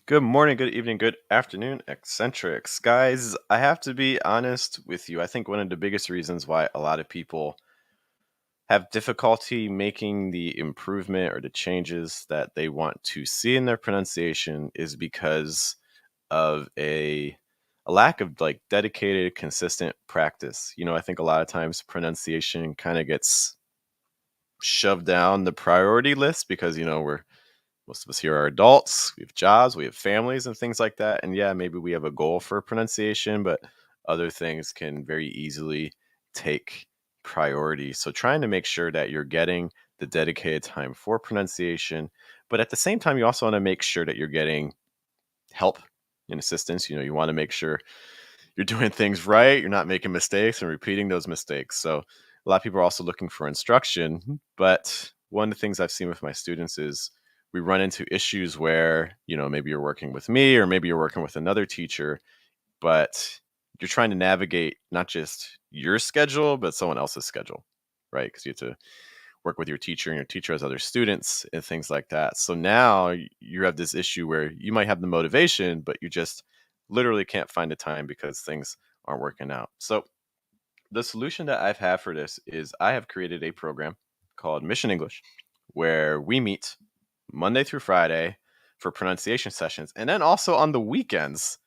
Good morning, good evening, good afternoon, eccentrics. Guys, I have to be honest with you. I think one of the biggest reasons why a lot of people have difficulty making the improvement or the changes that they want to see in their pronunciation is because of a lack of like dedicated, consistent practice. I think a lot of times pronunciation kind of gets shoved down the priority list because we're most of us here are adults, we have jobs, we have families and things like that. And yeah, maybe we have a goal for pronunciation, but other things can very easily take priority. So trying to make sure that you're getting the dedicated time for pronunciation, but at the same time, you also want to make sure that you're getting help and assistance. You want to make sure you're doing things right, you're not making mistakes and repeating those mistakes. So a lot of people are also looking for instruction, but one of the things I've seen with my students is we run into issues where, maybe you're working with me or maybe you're working with another teacher, but you're trying to navigate not just your schedule, but someone else's schedule, right? Because you have to work with your teacher and your teacher has other students and things like that. So now you have this issue where you might have the motivation, but you just literally can't find the time because things aren't working out. So the solution that I've had for this is I have created a program called Mission English where we meet Monday through Friday for pronunciation sessions and then also on the weekends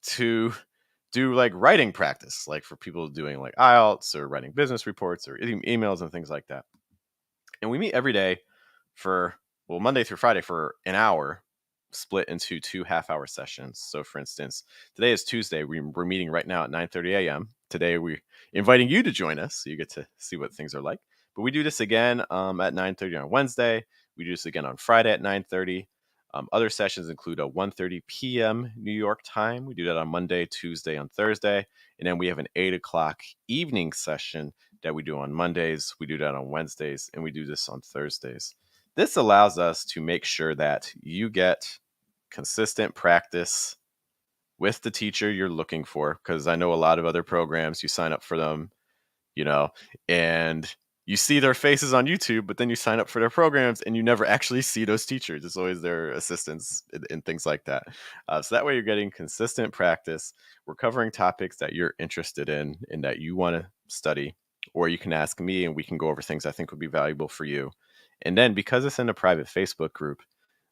to do like writing practice, like for people doing like IELTS or writing business reports or emails and things like that. And we meet every day for, well, Monday through Friday for an hour, split into 2 half-hour sessions. So for instance, today is Tuesday. We're meeting right now at 9:30 a.m. Today we're inviting you to join us so you get to see what things are like. But we do this again at 9:30 on Wednesday. We do this again on Friday at 9:30. Other sessions include a 1:30 p.m. New York time. We do that on Monday, Tuesday, and Thursday. And then we have an 8 o'clock evening session that we do on Mondays. We do that on Wednesdays, and we do this on Thursdays. This allows us to make sure that you get consistent practice with the teacher you're looking for, because I know a lot of other programs, you sign up for them, you know, and you see their faces on YouTube, but then you sign up for their programs and you never actually see those teachers. It's always their assistants and things like that. So that way you're getting consistent practice. We're covering topics that you're interested in and that you want to study, or you can ask me and we can go over things I think would be valuable for you. And then because it's in a private Facebook group,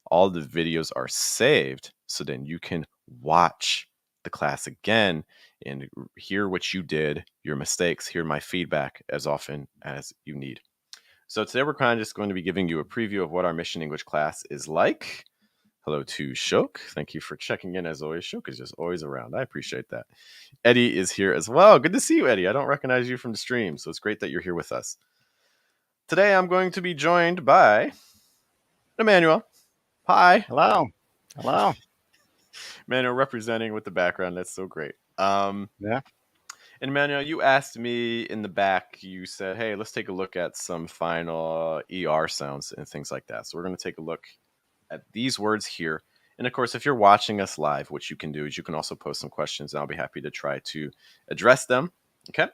all the videos are saved. So then you can watch the class again and hear what you did, your mistakes, hear my feedback as often as you need. So today we're kind of just going to be giving you a preview of what our Mission English class is like. Hello to Shok. Thank you for checking in as always. Shok is just always around. I appreciate that. Eddie is here as well. Good to see you, Eddie. I don't recognize you from the stream, so it's great that you're here with us. Today I'm going to be joined by Emmanuel. Hi. Hello. Hello. Emmanuel representing with the background. That's so great. Yeah. And Emmanuel, you asked me in the back, you said, hey, let's take a look at some final ER sounds and things like that. So we're going to take a look at these words here. And of course, if you're watching us live, what you can do is you can also post some questions and I'll be happy to try to address them. Okay.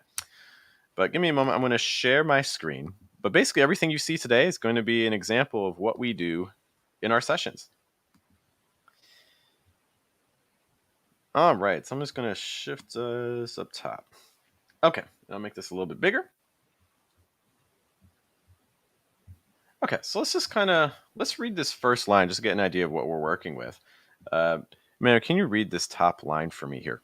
But give me a moment. I'm going to share my screen. But basically, everything you see today is going to be an example of what we do in our sessions. All right. So I'm just going to shift us up top. Okay. I'll make this a little bit bigger. Okay, so let's read this first line just to get an idea of what we're working with. Manu, can you read this top line for me here?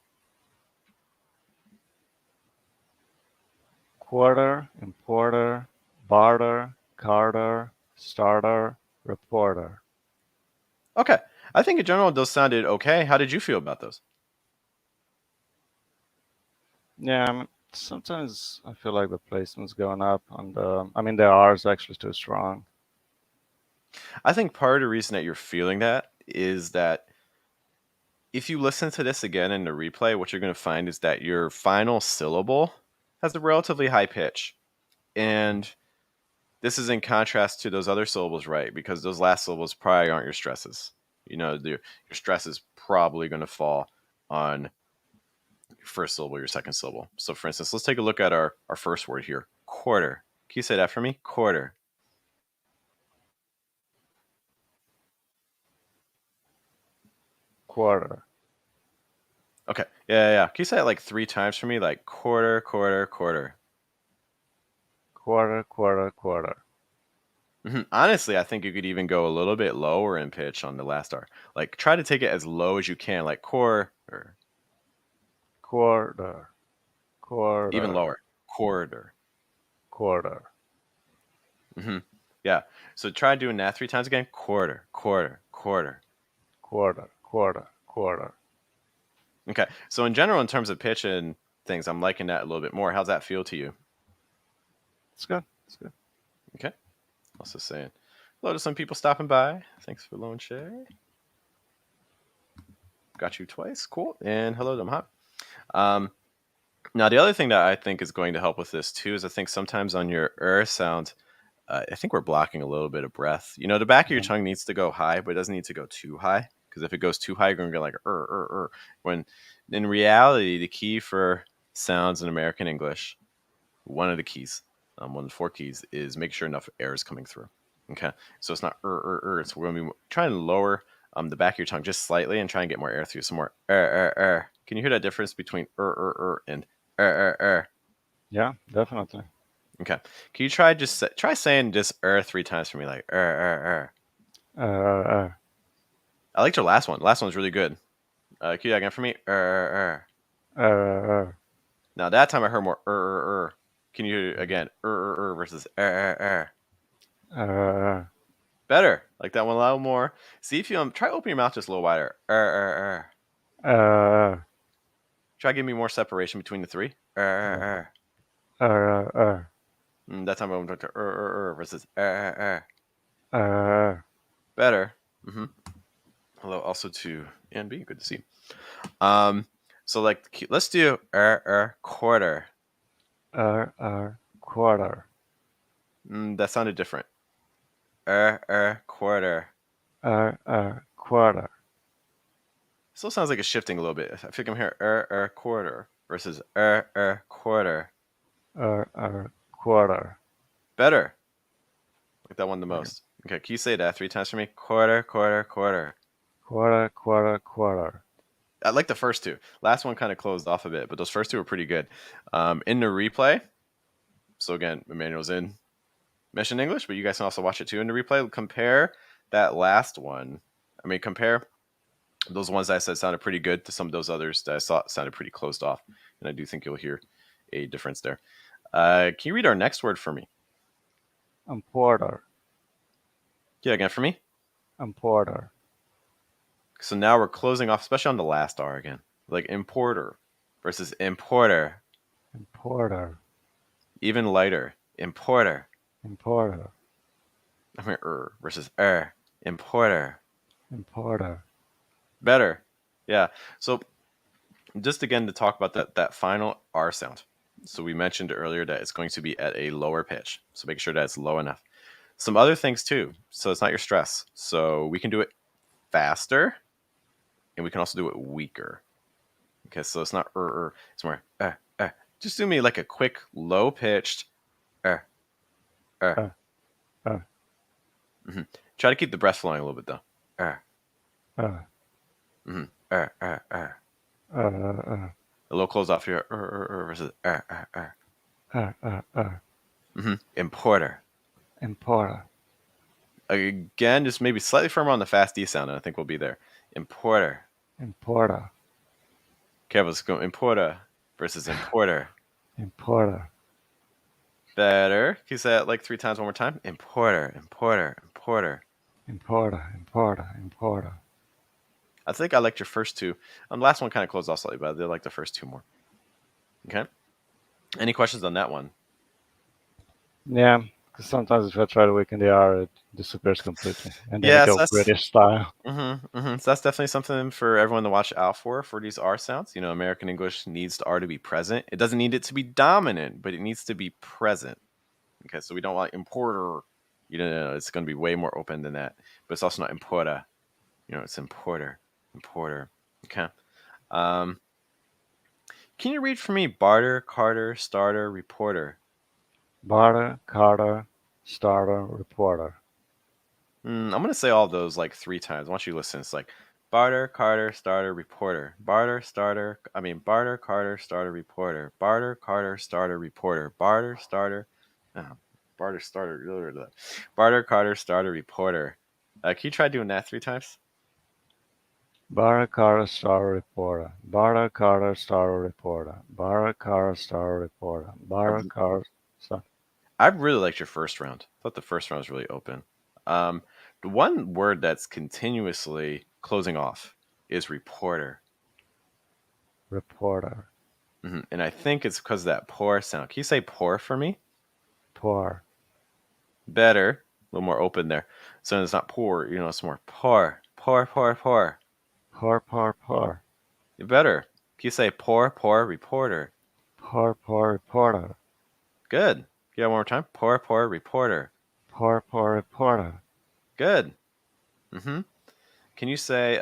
Quarter, importer, barter, carter, starter, reporter. Okay, I think in general those sounded okay. How did you feel about those? Yeah, sometimes I feel like the placement's going up and the R is actually too strong. I think part of the reason that you're feeling that is that if you listen to this again in the replay, what you're going to find is that your final syllable has a relatively high pitch. And this is in contrast to those other syllables, right? Because those last syllables probably aren't your stresses. Your stress is probably going to fall on your first syllable, your second syllable. So for instance, let's take a look at our first word here, quarter. Can you say that for me? Quarter. quarter, Okay. Yeah. Can you say it like 3 times for me? Like quarter, quarter, quarter. quarter, quarter, quarter, Honestly, I think you could even go a little bit lower in pitch on the last R. Like try to take it as low as you can, like quarter, or quarter, even quarter, lower, quarter. quarter, hmm Yeah. So try doing that 3 times again. Quarter, quarter, quarter. quarter, quarter, quarter. Okay. So in general, in terms of pitch and things, I'm liking that a little bit more. How's that feel to you? It's good. It's good. Okay. Also saying hello to some people stopping by. Thanks for loan share. Got you twice. Cool. And hello to Mahat. Um, Now, the other thing that I think is going to help with this too is I think sometimes on your sound, I think we're blocking a little bit of breath. You know, the back of your Um, tongue needs to go high, but it doesn't need to go too high. Because if it goes too high, you're going to go like, when in reality, the key for sounds in American English, one of the keys, one of the 4 keys, is make sure enough air is coming through. Okay. So it's not, it's we're going to be trying to lower the back of your tongue just slightly and try and get more air through. Some more, Can you hear that difference between, and, yeah, definitely. Okay. Can you try saying just 3 times for me, like Uh, uh, I liked your last one. Last one's really good. Can you do that again for me? uh, uh, Now that time I heard more Can you do it again? Versus uh, Better. Like that one a little more. See if you try open your mouth just a little wider. uh, Try giving me more separation between the three. uh, That time I went to versus uh, Better. Hello also to and B. Good to see. Um, so like let's do quarter. quarter, That sounded different. Quarter. quarter, Still sounds like it's shifting a little bit. I feel like I'm hearing quarter versus quarter. quarter. Better. Like that one the Okay. most. Okay, can you say that 3 times for me? Quarter, quarter, quarter. Quarter, quarter, quarter. I like the first two. Last one kind of closed off a bit, but those first two were pretty good. In the replay, so again, Emmanuel's in Mission English, but you guys can also watch it too in the replay. Compare that last one. Compare those ones that I said sounded pretty good to some of those others that I saw sounded pretty closed off. And I do think you'll hear a difference there. Can you read our next word for me? Importer, Yeah, again for me. importer, So now we're closing off, especially on the last R again. Like importer versus importer. importer, Even lighter. Importer. importer, Versus importer. importer. Better. Yeah. So just again to talk about that final R sound. So we mentioned earlier that it's going to be at a lower pitch. So make sure that it's low enough. Some other things too. So it's not your stress. So we can do it faster and we can also do it weaker. Okay, so it's not it's more just do me like a quick low pitched uh uh. Uh, uh, Try to keep the breath flowing a little bit though. uh, Mm-hmm. uh, uh, A little close off here versus Importer. importer, Again, just maybe slightly firmer on the fast D sound, and I think we'll be there. Importer. importer, Okay, let's go importer versus importer. importer, Better. Can you say that like 3 times one more time? Importer, importer, importer. importer, importer, importer. I think I liked your first two. The last one kind of closed off slightly, but I did like the first two more. Okay. Any questions on that one? Yeah, because sometimes if I try to weaken the R, it disappears completely, and then we Yes, go that's British style. So that's definitely something for everyone to watch out for these R sounds. You know, American English needs the R to be present. It doesn't need it to be dominant, but it needs to be present. Okay, so we don't want importer. You know, it's going to be way more open than that. But it's also not importer. You know, it's importer, importer. Okay. Um, can you read for me barter, carter, starter, reporter? Barter, Carter, starter, reporter. I'm going to say all those like 3 times. I want you to listen. It's like Barter, Carter, starter, reporter. Barter, starter. I mean, barter, Carter, starter, reporter. Barter, Carter, starter, reporter. Barter, starter. Oh, barter, starter. Blah, blah, blah. Barter, Carter, starter, reporter. Can you try doing that 3 times? Barter Carter Star Reporter. Barter Carter Star Reporter. Barter Carter Star Reporter. I, Barter Carter Star. I really liked your first round. I thought the first round was really open. Um, the one word that's continuously closing off is reporter. Reporter. And I think it's because of that poor sound. Can you say poor for me? Poor. Better. A little more open there. So it's not poor, it's more poor. Poor, poor, poor. Poor, poor, poor. Better. Can you say poor, poor, reporter? Poor, poor, reporter. Good. Yeah, one more time. Poor, poor, reporter. Poor, poor, reporter. Good. Mm-hmm. Can you say,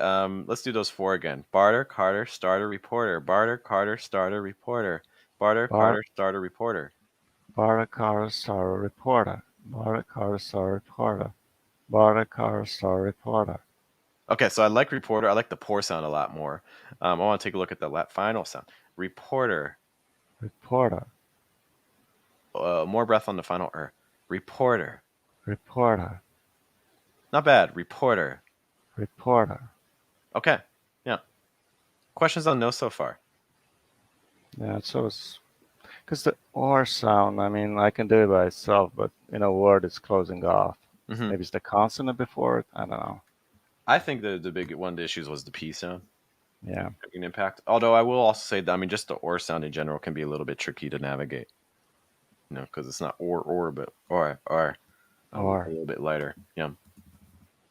let's do those 4 again. Barter, Carter, starter, reporter. Barter, Carter, starter, reporter. Barter, Bar, Carter, starter, reporter. Barter Carter Star Reporter. Barter Carter Star Reporter. Barter Carter Star Reporter. Okay, so I like reporter. I like the poor sound a lot more. I want to take a look at the final sound. Reporter. Reporter. More breath on the final er. Reporter. Reporter. Not bad. Reporter. Reporter. Okay. Yeah. Questions on no so far. Yeah, so it's because the or sound, I mean, I can do it by itself, but in a word, it's closing off. hmm Maybe it's the consonant before it. I don't know. I think the big one of the issues was the P sound Yeah. having an impact. Although I will also say that just the or sound in general can be a little bit tricky to navigate. Because it's not or, but or a Or. little bit lighter. Yeah.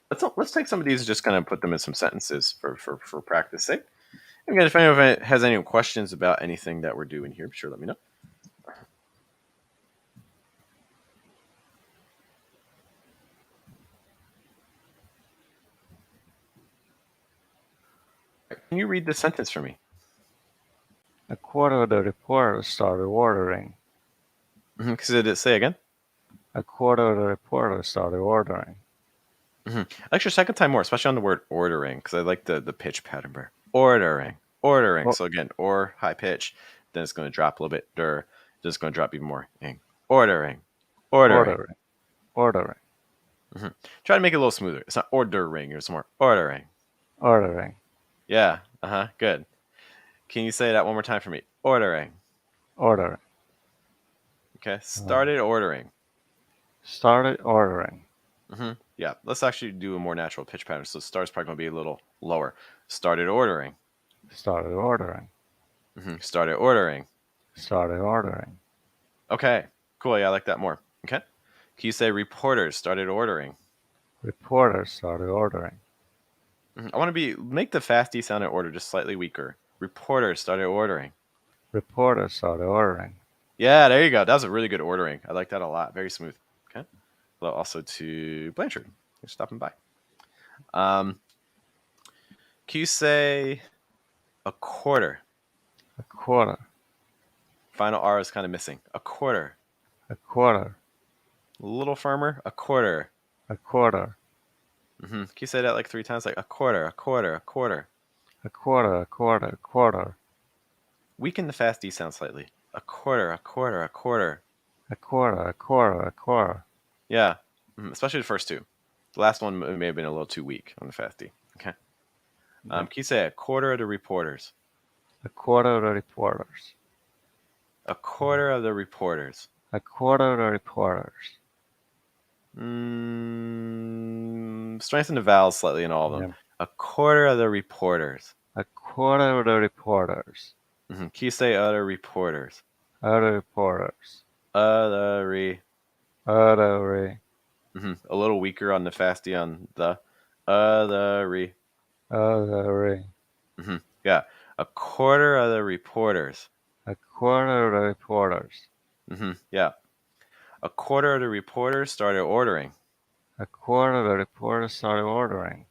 Let's take some of these and just kind of put them in some sentences for practice sake. And again, if anyone has any questions about anything that we're doing here, be sure to let me know. Can you read this sentence for me? A quarter of the reporters started ordering. Because it did say again. A quarter of the reporters started ordering. Actually, second time more, especially on the word ordering, because I like the pitch pattern better. Ordering. O- So again, or high pitch, then it's going to drop a little bit. Then it's going to drop even more. Ordering, ordering. ordering. Ordering. Try to make it a little smoother. It's not ordering. It's more ordering. Ordering. Yeah. Good. Can you say that one more time for me? Ordering. Ordering. Okay. Uh, Started ordering. started ordering. Yeah. Let's actually do a more natural pitch pattern. So start's probably going to be a little lower. Started ordering. Started ordering. Started ordering. Started ordering. Okay. Cool. Yeah, I like that more. Okay. Can you say reporters started ordering? Reporters started ordering. I want to make the fast D sound in order just slightly weaker. Reporters started ordering. Reporters started ordering. Yeah, there you go. That was a really good ordering. I like that a lot. Very smooth. Okay. Hello also to Blanchard. Thanks for stopping by. Um, can you say a quarter? A quarter. Final R is kind of missing. A quarter. A quarter. A little firmer. A quarter. A quarter. Can you say that like 3 times? Like a quarter, a quarter, a quarter. A quarter. A quarter. A quarter. Weaken the fast D sound slightly. A quarter, a quarter, a quarter. A quarter. A quarter. A quarter. Yeah, especially the first two. The last one may have been a little too weak on the fast D. Okay. Yeah. Can you say a quarter of the reporters? A quarter of the reporters. A quarter of the reporters. A quarter of the reporters. Strengthen the vowels slightly in all of them. Yeah. A quarter of the reporters. A quarter of the reporters. Can you say other reporters? Other reporters. Other re. Other re. A little weaker on the fast D on the other re. Other re. Yeah. A quarter of the reporters. A quarter of the reporters. Yeah. A quarter of the reporters started ordering. A quarter of the reporters started ordering.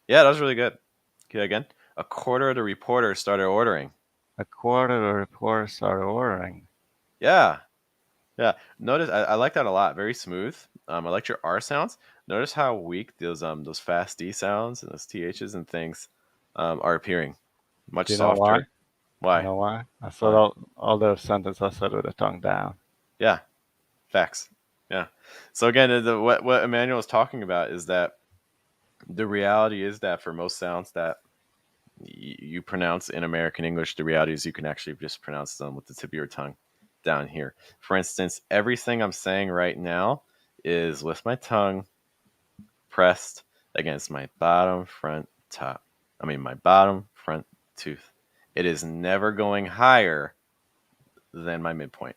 Yeah, that was really good. Okay, again. A quarter of the reporters started ordering. A quarter of the reporters started ordering. Yeah. Yeah. Notice I like that a lot. Very smooth. I like your R sounds. Notice how weak those fast D sounds and those THs and things are appearing. Much Do you know why? softer. You Why? know why? I said Why? all the sentences I said with the tongue down. Yeah, facts. Yeah. So again, what Emmanuel is talking about is that the reality is that for most sounds that you pronounce in American English, the reality is you can actually just pronounce them with the tip of your tongue down here. For instance, everything I'm saying right now is with my tongue pressed against my bottom front top. I mean, my bottom front tooth. It is never going higher than my midpoint.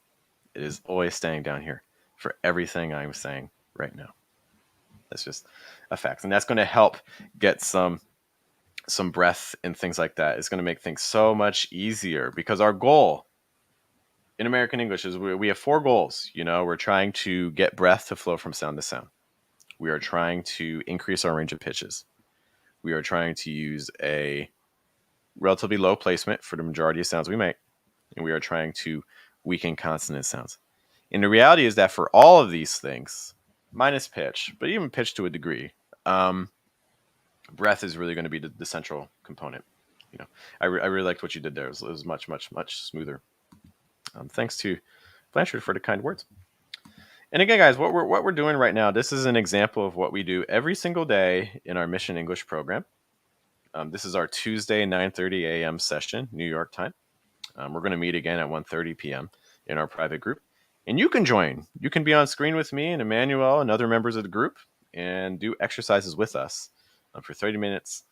It is always staying down here for everything I'm saying right now. That's just a fact. And that's going to help get some breath and things like that. It's going to make things so much easier because our goal in American English is we have four goals. You know, we're trying to get breath to flow from sound to sound. We are trying to increase our range of pitches. We are trying to use a relatively low placement for the majority of sounds we make. And we are trying to weaken consonant sounds. And the reality is that for all of these things, minus pitch, but even pitch to a degree, breath is really going to be the central component. You know, I really liked what you did there. It was much, much, much smoother. Thanks to Blanchard for the kind words. And again, guys, what we're doing right now, this is an example of what we do every single day in our Mission English program. This is our Tuesday 9:30 a.m. session, New York time. We're going to meet again at 1:30 p.m. in our private group. And you can join. You can be on screen with me and Emmanuel and other members of the group and do exercises with us for 30 minutes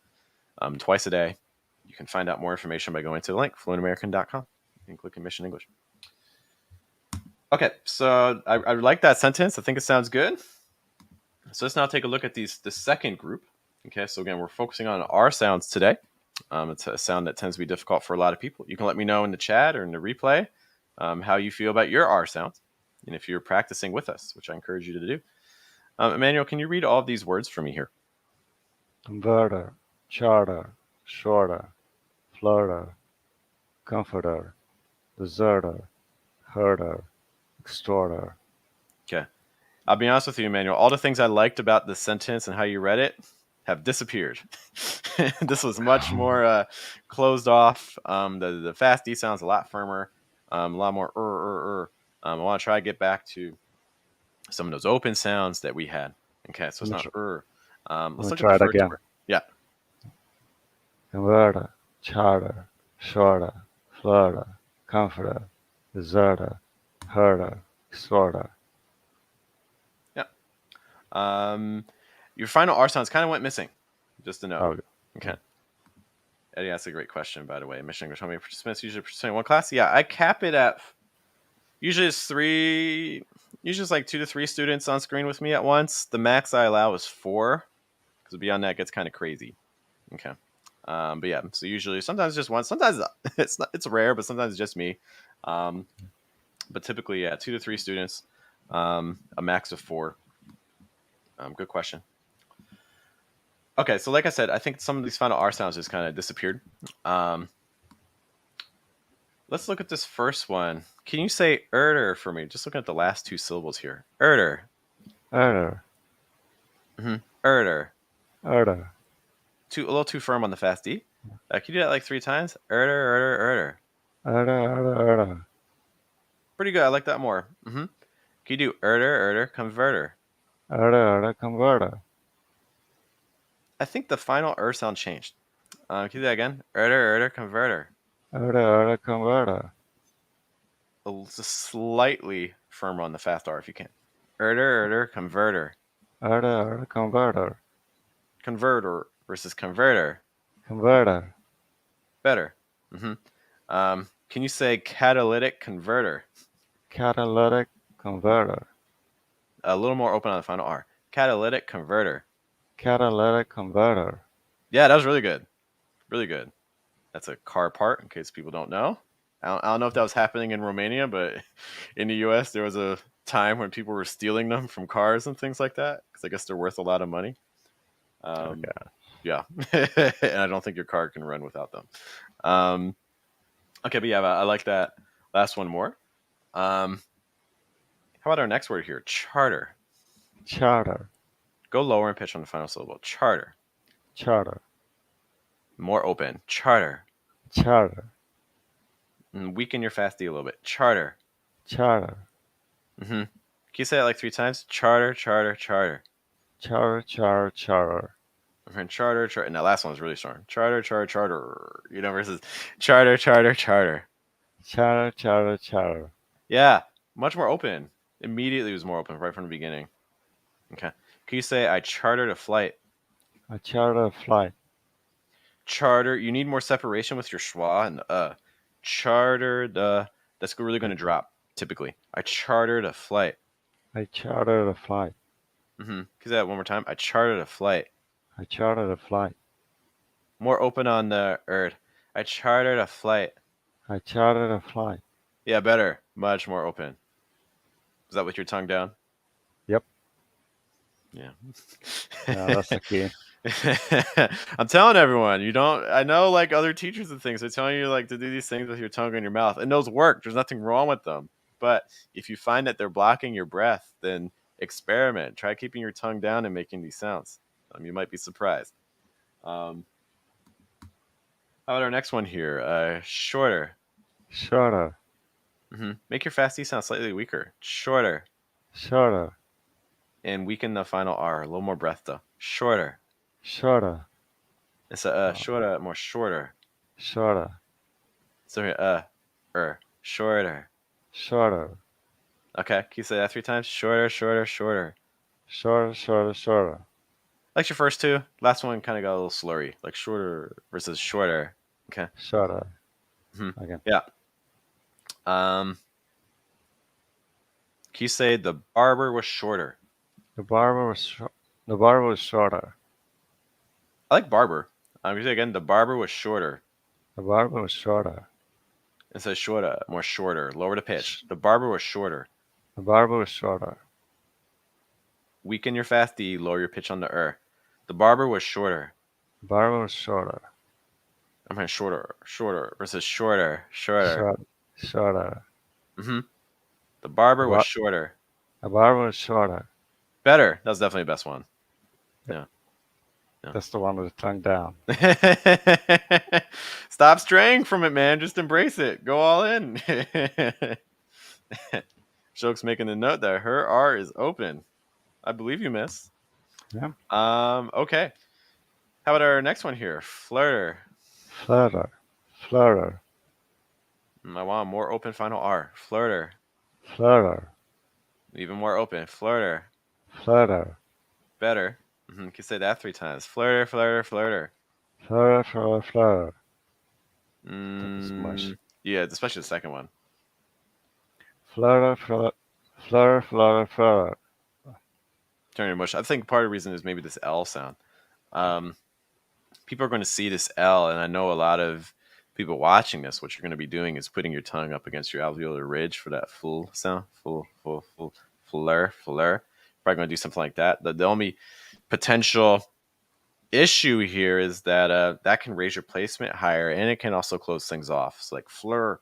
twice a day. You can find out more information by going to the link, fluentamerican.com, and clicking Mission English. Okay, so I like that sentence. I think it sounds good. So let's now take a look at the second group. Okay, so again, we're focusing on R sounds today. It's a sound that tends to be difficult for a lot of people. You can let me know in the chat or in the replay how you feel about your R sounds, and if you're practicing with us, which I encourage you to do. Emmanuel, can you read all of these words for me here? Converter, charter, shorter, flirter, comforter, deserter, herder, extorter. Okay. I'll be honest with you, Emmanuel. All the things I liked about the sentence and how you read it have disappeared. This was much more closed off. The fast D sounds a lot firmer, a lot more. I want to try to get back to some of those open sounds that we had. Okay, so Let it's me, not. tr- Let's let me look at the try it first again. word. Yeah. Converter, charter, shorter, flirter, comforter, deserter, herder, extorter. Yeah. Your final R sounds kind of went missing. Just a note. Okay. Okay. Eddie asked a great question, by the way. Mission English, how many participants usually participate in one class? Yeah, I cap it at usually it's three. Usually it's like 2 to 3 students on screen with me at once. The max I allow is 4, because beyond that it gets kind of crazy. Okay. But yeah, so usually sometimes just one. Sometimes it's rare, but sometimes it's just me. Um, but typically, yeah, 2 to 3 students, a max of 4. Good question. Okay, so like I said, I think some of these final R sounds just kind of disappeared. Um, let's look at this first one. Can you say "erder" for me? Just looking at the last 2 syllables here. "Erder." Herder, Mm-hmm. "Erder." herder, A little too firm on the fast D. Can you do that like 3 times? "Erder, erder, erder." herder, herder, herder, Pretty good. I like that more. Mm-hmm. Can you do "erder, erder, converter"? herder, herder, converter, I think the final sound changed. Can you do that again? "Erder, erder, converter." herder, herder, converter, Just slightly firmer on the fast R if you can. "Erder, erder, converter." herder, herder, converter, Converter versus converter. converter, Better. Mm-hmm. Can you say catalytic converter? catalytic converter, A little more open on the final R. Catalytic converter. catalytic converter. Yeah, that was really good. Really good. That's a car part, in case people don't know. I don't know if that was happening in Romania, but in the U.S. there was a time when people were stealing them from cars and things like that, because I guess they're worth a lot of money. Um, Okay. yeah, and I don't think your car can run without them. Um, okay, but yeah, I like that last one more. Um, how about our next word here? Charter. Charter, Go lower in pitch on the final syllable. Charter. charter, More open. Charter. charter, Weaken your fast D a little bit. Charter. charter, Can you say it like 3 times? Charter, charter, charter. charter, charter, charter, Charter, charter. And that last one was really strong. Charter, charter, charter. Versus charter, charter, charter. charter, charter, charter. Yeah, much more open. Immediately was more open right from the beginning. Okay. Can you say I chartered a flight? I charter a flight. Charter. You need more separation with your schwa and chartered. That's really going to drop typically. I chartered a flight. I chartered a flight. Can you say that one more time? I chartered a flight. I chartered a flight. More open on the erd. I chartered a flight. I chartered a flight. Yeah, better. Much more open. Is that with your tongue down? Yep. Yeah. Yeah, that's the key. I'm telling everyone, you don't. I know, like other teachers and things, they're telling you like to do these things with your tongue in your mouth, and those work. There's nothing wrong with them. But if you find that they're blocking your breath, then experiment. Try keeping your tongue down and making these sounds. You might be surprised. How about our next one here? Shorter. Shorter, Make your fast E sound slightly weaker. Shorter. shorter, And weaken the final R. A little more breath though. Shorter. shorter, It's a shorter, more shorter. shorter, So shorter. shorter, Okay, can you say that 3 times? Shorter, shorter, shorter. shorter, shorter, shorter. Like your first two. Last one kind of got a little slurry, like shorter versus shorter. Okay. Shorter. Again. Yeah. Can you say the barber was shorter? The barber was shorter. I like barber. I'm gonna say again, the barber was shorter. The barber was shorter. It says shorter, more shorter. Lower the pitch. The barber was shorter. The barber was shorter. Weaken your fast D, lower your pitch on the The barber was shorter. The barber was shorter. I'm mean, shorter versus shorter. Shorter. The barber was shorter. The barber was shorter. Better. That was definitely the best one. Yeah. That's the one with the tongue down. Stop straying from it, man. Just embrace it. Go all in. Shoke's making a note that her R is open. I believe you, miss. Yeah. Okay. How about our next one here? Flirter. Flirter. Flirter. I want a more open final R. Flirter. Flirter. Even more open. Flirter. Flirter. Better. You can say that 3 times. Flirter, flirter, flirter. Flirter, flirter, flirter. Yeah, especially the second one. Flirter, flirter, flirter, flirter, flirter. Turning mush. I think part of the reason is maybe this L sound. People are going to see this L, and I know a lot of people watching this. What you're going to be doing is putting your tongue up against your alveolar ridge for that full sound, full, fleur. Probably going to do something like that. The only potential issue here is that that can raise your placement higher, and it can also close things off. So like fleur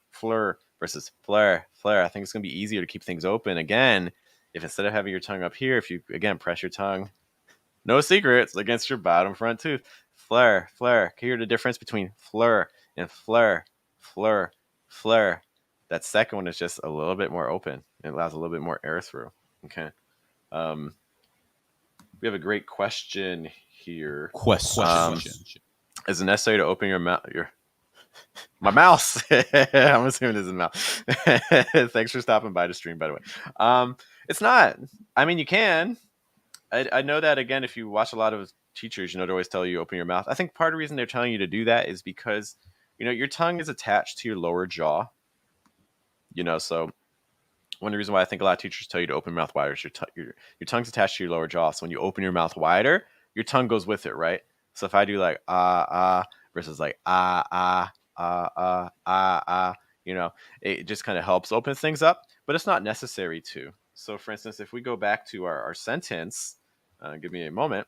versus flare. I think it's going to be easier to keep things open again if instead of having your tongue up here, if you again press your tongue, no secrets, against your bottom front tooth. Flare. Can you hear the difference between fleur and flare? That second one is just a little bit more open. It allows a little bit more air through. Okay. We have a great question here. Is it necessary to open your mouth? My mouse. I'm assuming this is a mouse. Thanks for stopping by the stream, by the way. It's not. I mean, you can. I know that, again, if you watch a lot of teachers, they always tell you open your mouth. I think part of the reason they're telling you to do that is because, your tongue is attached to your lower jaw. So one of the reasons why I think a lot of teachers tell you to open your mouth wider is your tongue's attached to your lower jaw. So when you open your mouth wider, your tongue goes with it, right? So if I do like versus like it just kind of helps open things up, but it's not necessary to. So for instance, if we go back to our sentence, give me a moment.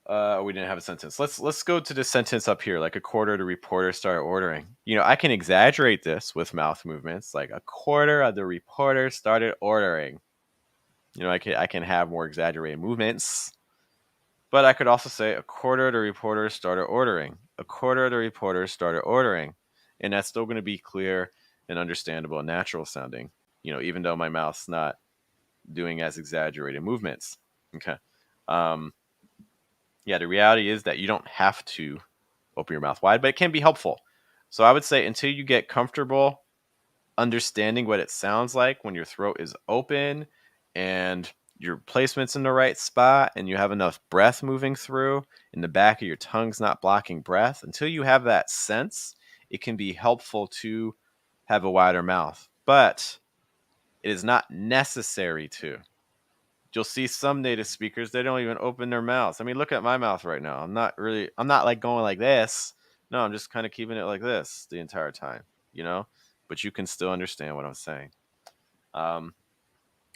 We didn't have a sentence. Let's go to this sentence up here, like a quarter of the reporter started ordering. I can exaggerate this with mouth movements, like a quarter of the reporters started ordering. I can have more exaggerated movements. But I could also say a quarter of the reporters started ordering. A quarter of the reporters started ordering. And that's still going to be clear and understandable and natural sounding, even though my mouth's not doing as exaggerated movements. Okay. Um, yeah, the reality is that you don't have to open your mouth wide, but it can be helpful. So I would say until you get comfortable understanding what it sounds like when your throat is open and your placement's in the right spot and you have enough breath moving through and the back of your tongue's not blocking breath, until you have that sense, it can be helpful to have a wider mouth. But it is not necessary to. You'll see some native speakers, they don't even open their mouths. I mean, look at my mouth right now. I'm not like going like this. No, I'm just kind of keeping it like this the entire time, you know? But you can still understand what I'm saying. Um,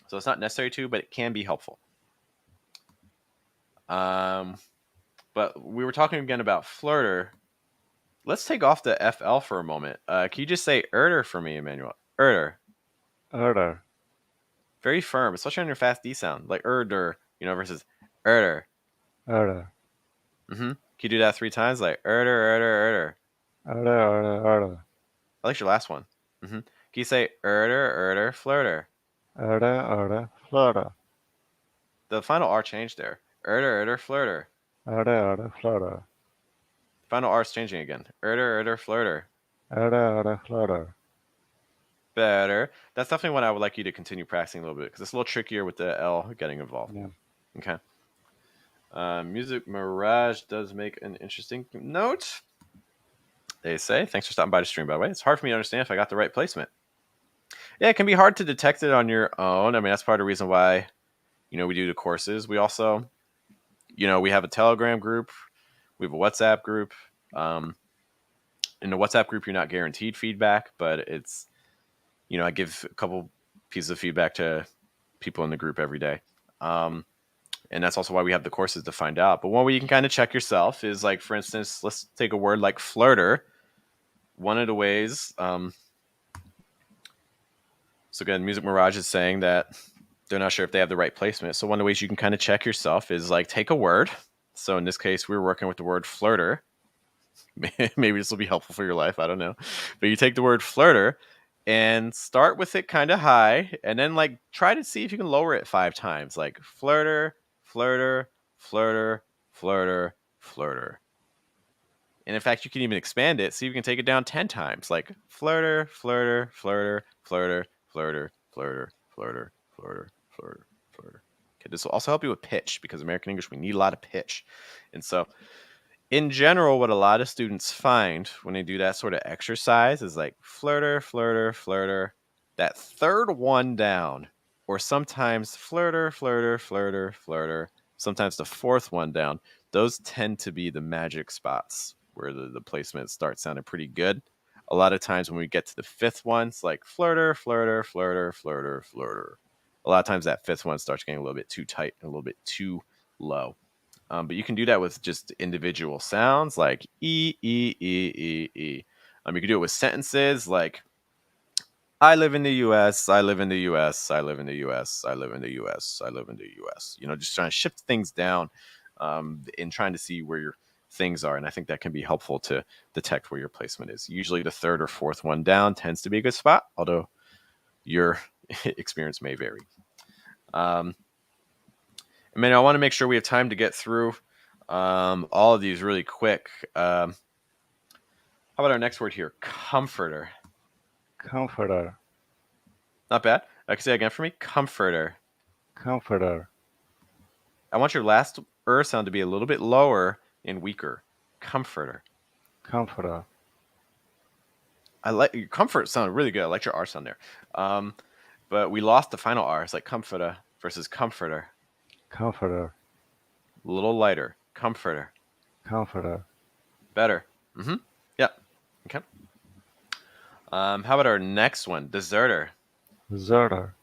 so it's not necessary to, but it can be helpful. Um, but we were talking again about flirter. Let's take off the FL for a moment. Can you just say erder for me, Emmanuel? Erder. Order. Very firm, especially on your fast D sound, like erder, versus erder. Order. Can you do that 3 times? Like erder, erder, erder. Order. Order. Order. I like your last one. Can you say erder, erder, flirter? Order. Order. Florida. The final R changed there. Erder, erder, flirter. Order. Order. Florida. Final R is changing again. Erder, erder, flirter. Order. Order. Florida. Better. That's definitely one I would like you to continue practicing a little bit because it's a little trickier with the L getting involved. Yeah. Okay. Music Mirage does make an interesting note. They say, thanks for stopping by the stream, by the way. It's hard for me to understand if I got the right placement. Yeah, it can be hard to detect it on your own. I mean, that's part of the reason why, we do the courses. We also, we have a Telegram group. We have a WhatsApp group. In the WhatsApp group, you're not guaranteed feedback, but it's, I give a couple pieces of feedback to people in the group every day. And that's also why we have the courses to find out. But one way you can kind of check yourself is like, for instance, let's take a word like flirter. One of the ways, so again, Music Mirage is saying that they're not sure if they have the right placement. So one of the ways you can kind of check yourself is like take a word. So in this case, we were working with the word flirter. Maybe this will be helpful for your life. I don't know. But you take the word flirter and start with it kind of high and then like try to see if you can lower it 5 times. Like flirter, flirter, flirter, flirter, flirter. And in fact, you can even expand it. So you can take it down 10 times. Like flirter, flirter, flirter, flirter, flirter, flirter, flirter, flirter, flirter, flirter. Okay, this will also help you with pitch because American English, we need a lot of pitch. And so in general, what a lot of students find when they do that sort of exercise is like flirter, flirter, flirter, that third one down, or sometimes flirter, flirter, flirter, flirter, sometimes the fourth one down. Those tend to be the magic spots where the placement starts sounding pretty good. A lot of times when we get to the fifth one, it's like flirter, flirter, flirter, flirter, flirter. A lot of times that fifth one starts getting a little bit too tight and a little bit too low. But you can do that with just individual sounds like E, E, E, E, E. You can do it with sentences like, I live in the US, I live in the US, I live in the US, I live in the US, I live in the US. Just trying to shift things down and trying to see where your things are. And I think that can be helpful to detect where your placement is. Usually the third or fourth one down tends to be a good spot, although your experience may vary. I mean, I want to make sure we have time to get through all of these really quick. How about our next word here? Comforter. Comforter. Not bad. I can say it again for me. Comforter. Comforter. I want your last sound to be a little bit lower and weaker. Comforter. Comforter. I like your comfort sound really good. I like your R sound there. But we lost the final R. It's like comforter versus comforter. Comforter. A little lighter. Comforter. Comforter. Better. Yeah. Okay. How about our next one? Deserter. Deserter.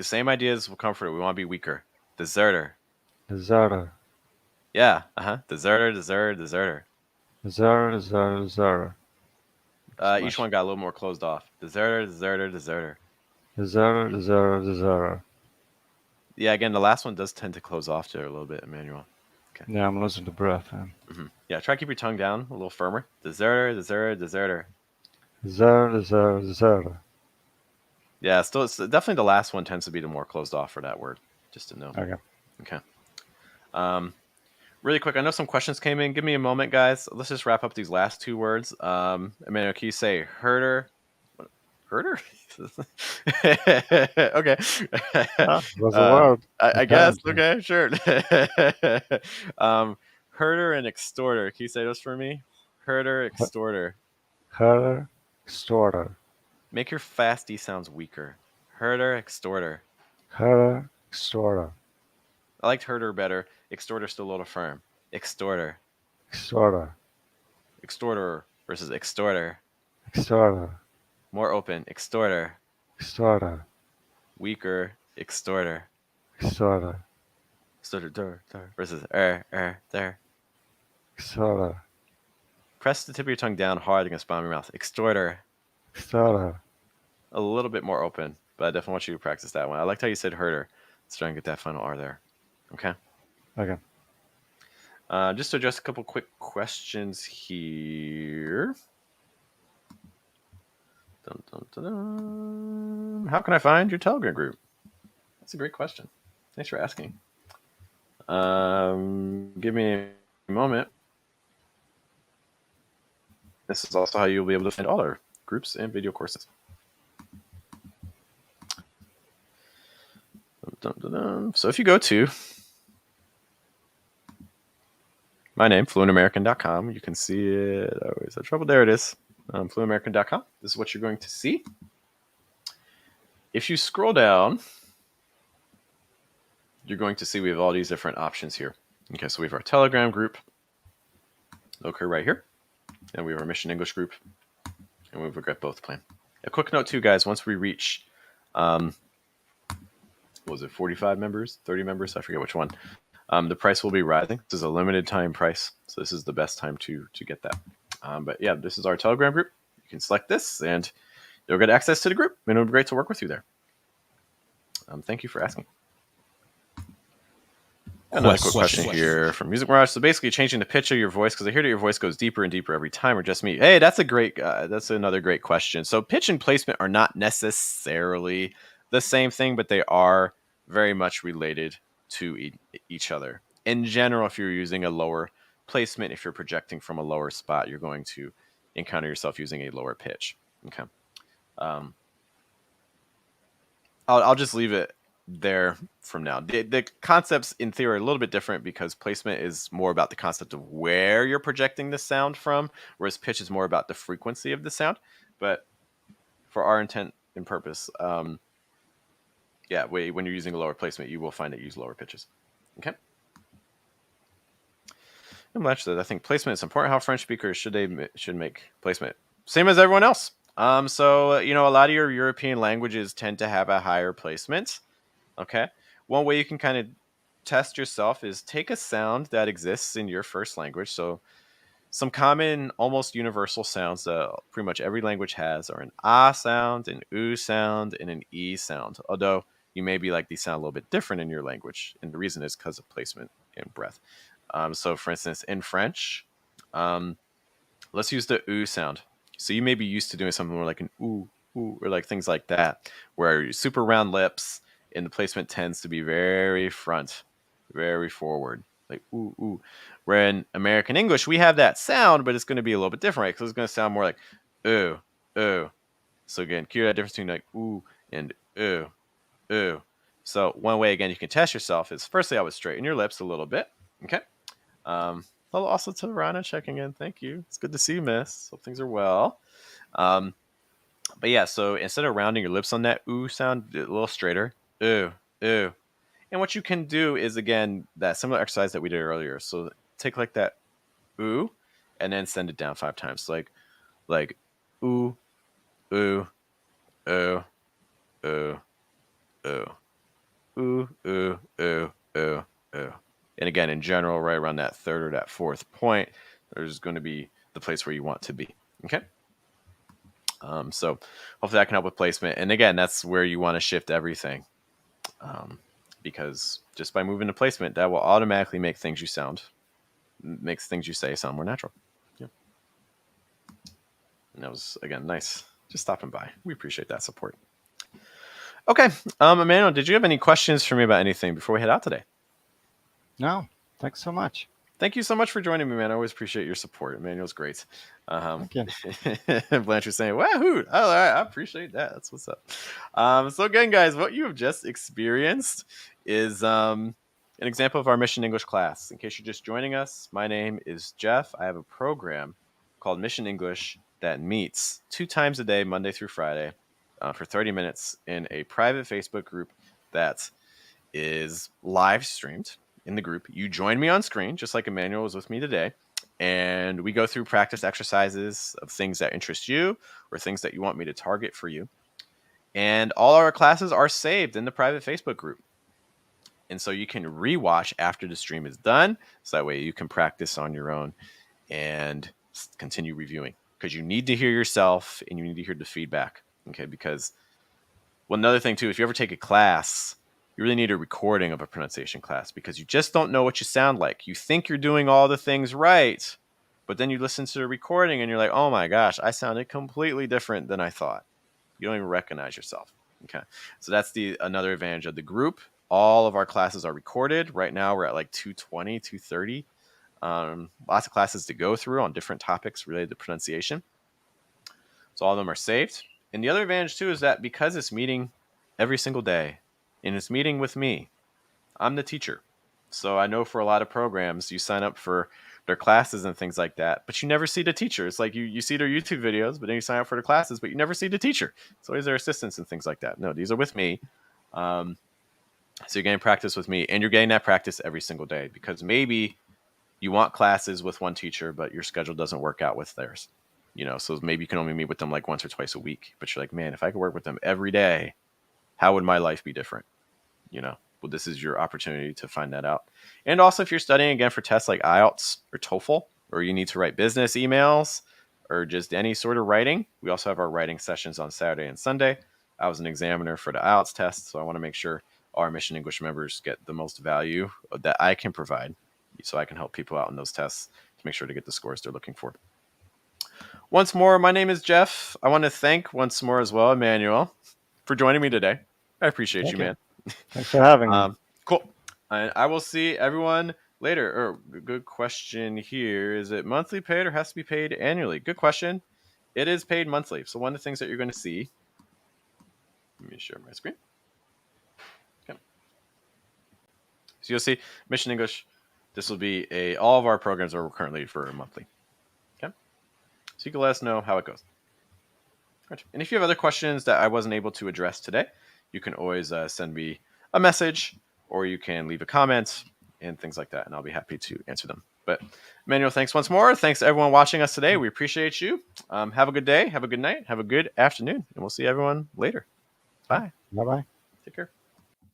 Same idea as comforter. We want to be weaker. Deserter. Deserter. Yeah. Deserter. Deserter. Deserter. Deserter. Deserter. Deserter. Each one got a little more closed off. Deserter. Deserter. Deserter. Deserter. Deserter. Deserter. Yeah. Again, the last one does tend to close off there a little bit, Emmanuel. Yeah, I'm losing the breath. Yeah, try to keep your tongue down a little firmer. Deserter, deserter, deserter. Zer, zer, zer. Yeah, still, it's definitely the last one tends to be the more closed off for that word. Just to know. Okay. Okay. Um, Really quick, I know some questions came in. Give me a moment, guys. Let's just wrap up these last two words. Emmanuel, can you say herder? Herder? Okay. Ah, was a word, I guess. apparently. Okay, sure. um, Herder and extorter. Can you say those for me? Herder, extorter. Her, extorter. Make your fast E sounds weaker. Herder, extorter. Her, extorter. I liked herder better. Extorter still a little firm. Extorter. Extorter. Extorter versus extorter. Extorter. More open. Extorter. Extorter. Weaker. Extorter. Extorter. Extorter versus there. Extorter. Press the tip of your tongue down hard against the bottom of your mouth. Extorter. Extorter. A little bit more open, but I definitely want you to practice that one. I liked how you said herder. Let's try and get that final R there. Okay. Okay. Just to address a couple quick questions here. Dun, dun, dun, dun. How can I find your Telegram group? That's a great question. Thanks for asking. Give me a moment. This is also how you'll be able to find all our groups and video courses. Dun, dun, dun. So if you go to my name, fluentamerican.com, you can see it. I always have trouble. There it is. Fluentamerican.com. This is what you're going to see. If you scroll down, you're going to see we have all these different options here. Okay, so we have our Telegram group, located right here, and we have our Mission English group, and we have a Get Both plan. A quick note too, guys, once we reach, what was it, 45 members, 30 members? I forget which one. The price will be rising. This is a limited time price, so this is the best time to get that. But yeah, this is our Telegram group. You can select this, and you'll get access to the group, and it'll be great to work with you there. Thank you for asking. Another quick question here from Music Mirage. So basically, changing the pitch of your voice, because I hear that your voice goes deeper and deeper every time, or just me. Hey, that's another great question. So pitch and placement are not necessarily the same thing, but they are very much related to each other. In general, if you're using a lower placement, if you're projecting from a lower spot, you're going to encounter yourself using a lower pitch. Okay. I'll just leave it there from now. The concepts in theory are a little bit different because placement is more about the concept of where you're projecting the sound from, whereas pitch is more about the frequency of the sound. But for our intent and purpose, yeah, when you're using a lower placement, you will find that you use lower pitches. Okay. And Blanche said, I think placement is important. How French speakers should make placement same as everyone else. So a lot of your European languages tend to have a higher placement. Okay. One way you can kind of test yourself is take a sound that exists in your first language. So some common, almost universal sounds that pretty much every language has are an ah sound, an oo sound, and an e sound. Although you may be like these sound a little bit different in your language, and the reason is because of placement and breath. So, for instance, in French, let's use the oo sound. So you may be used to doing something more like an ooh, ooh, or like things like that, where you super round lips and the placement tends to be very front, very forward, like ooh, ooh. Where in American English, we have that sound, but it's going to be a little bit different, right? Because it's going to sound more like ooh, ooh. So again, hear that difference between like ooh and ooh, ooh. So one way, again, you can test yourself is firstly, I would straighten your lips a little bit, okay? Hello, also to Rana checking in. Thank you. It's good to see you, miss. Hope things are well. But yeah, so instead of rounding your lips on that ooh sound, a little straighter. Ooh, ooh. And what you can do is, again, that similar exercise that we did earlier. So take like that ooh and then send it down 5 times. Like ooh, ooh, ooh, ooh, ooh, ooh, ooh, ooh, ooh, ooh. And again, in general, right around that third or that fourth point, there's going to be the place where you want to be. Okay. So hopefully that can help with placement. And again, that's where you want to shift everything, because just by moving the placement, that will automatically make things you say sound more natural. Yeah. And that was, again, nice. Just stopping by. We appreciate that support. Okay. Emmanuel, did you have any questions for me about anything before we head out today? No, thanks so much. Thank you so much for joining me, man. I always appreciate your support. Emmanuel's great. Thank you. Blanche was saying, wahoo. Oh, all right. I appreciate that. That's what's up. So, again, guys, what you have just experienced is an example of our Mission English class. In case you're just joining us, my name is Jeff. I have a program called Mission English that meets 2 times a day, Monday through Friday, for 30 minutes in a private Facebook group that is live streamed in the group. You join me on screen, just like Emmanuel was with me today, and we go through practice exercises of things that interest you or things that you want me to target for you. And all our classes are saved in the private Facebook group. And so you can rewatch after the stream is done. So that way you can practice on your own and continue reviewing, because you need to hear yourself and you need to hear the feedback. Okay. Because, well, another thing too, if you ever take a class, you really need a recording of a pronunciation class, because you just don't know what you sound like. You think you're doing all the things right, but then you listen to the recording and you're like, oh my gosh, I sounded completely different than I thought. You don't even recognize yourself. Okay. So that's another advantage of the group. All of our classes are recorded. Right now we're at like 220, 230. Lots of classes to go through on different topics related to pronunciation. So all of them are saved. And the other advantage too is that because it's meeting every single day and it's meeting with me, I'm the teacher. So I know for a lot of programs, you sign up for their classes and things like that, but you never see the teacher. It's like you see their YouTube videos, but then you sign up for the classes, but you never see the teacher. It's always their assistants and things like that. No, these are with me. So you're getting practice with me, and you're getting that practice every single day, because maybe you want classes with one teacher, but your schedule doesn't work out with theirs. So maybe you can only meet with them like once or twice a week, but you're like, man, if I could work with them every day, how would my life be different? Well, this is your opportunity to find that out. And also, if you're studying again for tests like IELTS or TOEFL, or you need to write business emails or just any sort of writing, we also have our writing sessions on Saturday and Sunday. I was an examiner for the IELTS test, so I want to make sure our Mission English members get the most value that I can provide, so I can help people out in those tests to make sure to get the scores they're looking for. Once more, my name is Jeff. I want to thank once more as well, Emmanuel, for joining me today. I appreciate Thank you, you. man. Thanks for having me. Cool. And I will see everyone later. Good question here. Is it monthly paid or has to be paid annually? Good question. It is paid monthly. So one of the things that you're going to see, let me share my screen. Okay. So you'll see Mission English. This will be all of our programs are currently for monthly. Okay. So you can let us know how it goes. Right. And if you have other questions that I wasn't able to address today, you can always send me a message, or you can leave a comment and things like that, and I'll be happy to answer them. But Emmanuel, thanks once more. Thanks to everyone watching us today. We appreciate you. Have a good day. Have a good night. Have a good afternoon. And we'll see everyone later. Bye. Bye bye. Take care.